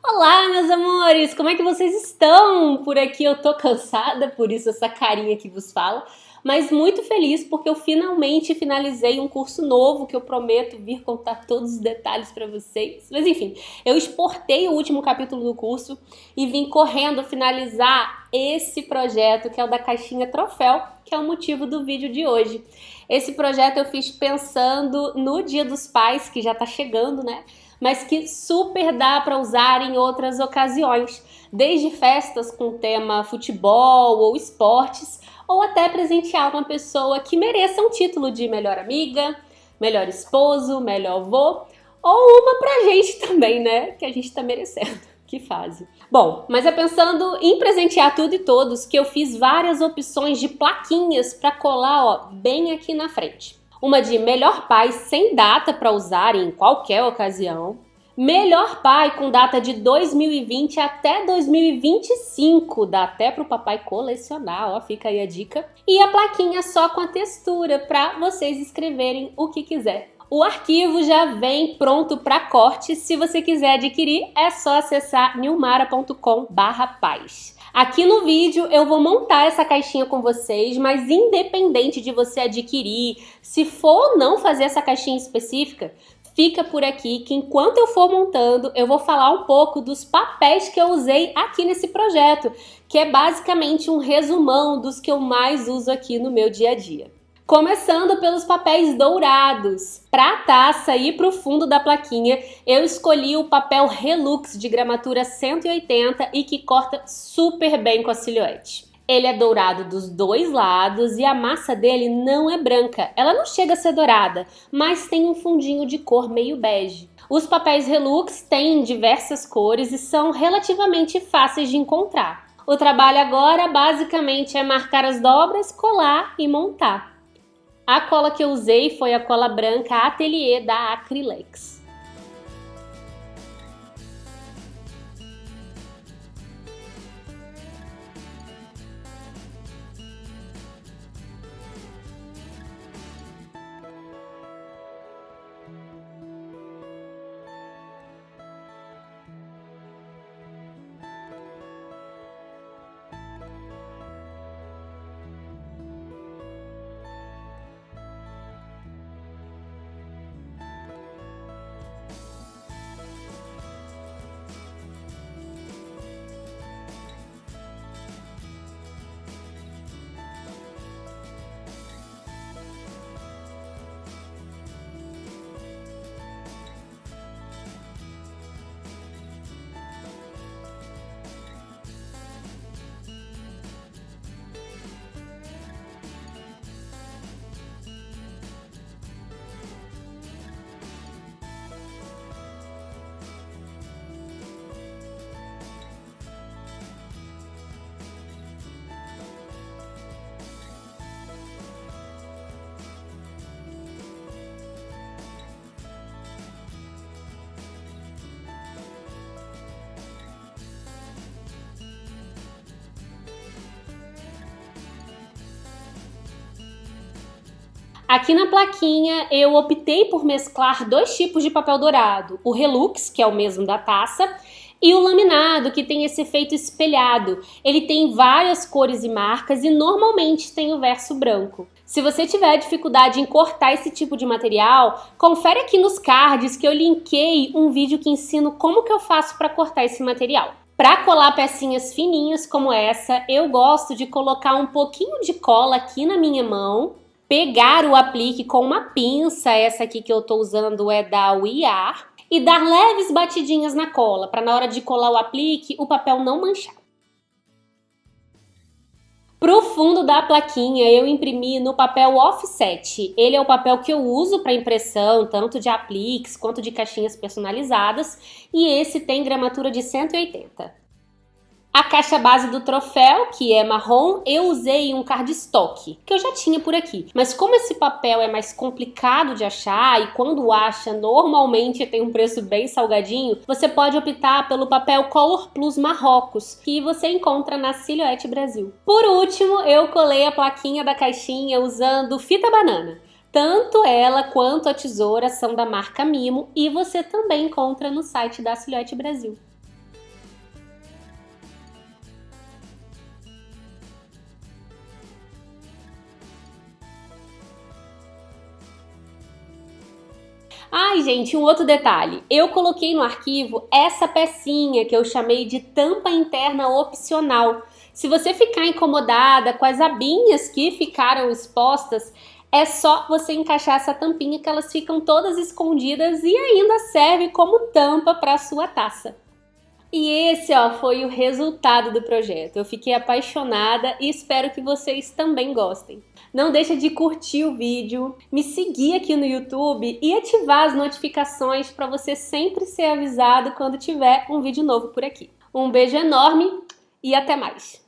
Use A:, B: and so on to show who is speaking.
A: Olá, meus amores! Como é que vocês estão? Por aqui eu tô cansada, por isso essa carinha que vos fala, mas muito feliz porque eu finalmente finalizei um curso novo que eu prometo vir contar todos os detalhes pra vocês. Mas enfim, eu exportei o último capítulo do curso e vim correndo finalizar esse projeto que é o da caixinha troféu, que é o motivo do vídeo de hoje. Esse projeto eu fiz pensando no Dia dos Pais, que já tá chegando, né? Mas que super dá para usar em outras ocasiões, desde festas com tema futebol ou esportes, ou até presentear uma pessoa que mereça um título de melhor amiga, melhor esposo, melhor avô, ou uma pra gente também, né? Que a gente tá merecendo. Que fase. Bom, mas é pensando em presentear tudo e todos que eu fiz várias opções de plaquinhas para colar, ó, bem aqui na frente. Uma de melhor pai sem data para usar em qualquer ocasião. Melhor pai com data de 2020 até 2025. Dá até para o papai colecionar, ó, fica aí a dica. E a plaquinha só com a textura para vocês escreverem o que quiser. O arquivo já vem pronto para corte. Se você quiser adquirir, é só acessar nilmara.com/paz. Aqui no vídeo eu vou montar essa caixinha com vocês, mas independente de você adquirir, se for ou não fazer essa caixinha específica, fica por aqui que enquanto eu for montando, eu vou falar um pouco dos papéis que eu usei aqui nesse projeto, que é basicamente um resumão dos que eu mais uso aqui no meu dia a dia. Começando pelos papéis dourados. Para a taça e para o fundo da plaquinha, eu escolhi o papel Relux de gramatura 180 e que corta super bem com a silhuete. Ele é dourado dos dois lados e a massa dele não é branca. Ela não chega a ser dourada, mas tem um fundinho de cor meio bege. Os papéis Relux têm diversas cores e são relativamente fáceis de encontrar. O trabalho agora basicamente é marcar as dobras, colar e montar. A cola que eu usei foi a cola branca Atelier da Acrylex. Aqui na plaquinha eu optei por mesclar dois tipos de papel dourado, o Relux, que é o mesmo da taça, e o laminado, que tem esse efeito espelhado. Ele tem várias cores e marcas e normalmente tem o verso branco. Se você tiver dificuldade em cortar esse tipo de material, confere aqui nos cards que eu linkei um vídeo que ensino como que eu faço para cortar esse material. Para colar pecinhas fininhas como essa, eu gosto de colocar um pouquinho de cola aqui na minha mão, pegar o aplique com uma pinça, essa aqui que eu tô usando é da We Are, e dar leves batidinhas na cola, para na hora de colar o aplique, o papel não manchar. Pro fundo da plaquinha eu imprimi no papel offset. Ele é o papel que eu uso para impressão, tanto de apliques quanto de caixinhas personalizadas, e esse tem gramatura de 180. A caixa base do troféu, que é marrom, eu usei um cardstock, que eu já tinha por aqui. Mas como esse papel é mais complicado de achar e quando acha, normalmente tem um preço bem salgadinho, você pode optar pelo papel Color Plus Marrocos, que você encontra na Silhouette Brasil. Por último, eu colei a plaquinha da caixinha usando fita banana. Tanto ela quanto a tesoura são da marca Mimo e você também encontra no site da Silhouette Brasil. gente, um outro detalhe. Eu coloquei no arquivo essa pecinha que eu chamei de tampa interna opcional. Se você ficar incomodada com as abinhas que ficaram expostas, é só você encaixar essa tampinha que elas ficam todas escondidas e ainda serve como tampa para a sua taça. E esse, ó, foi o resultado do projeto. Eu fiquei apaixonada e espero que vocês também gostem. Não deixa de curtir o vídeo, me seguir aqui no YouTube e ativar as notificações para você sempre ser avisado quando tiver um vídeo novo por aqui. Um beijo enorme e até mais!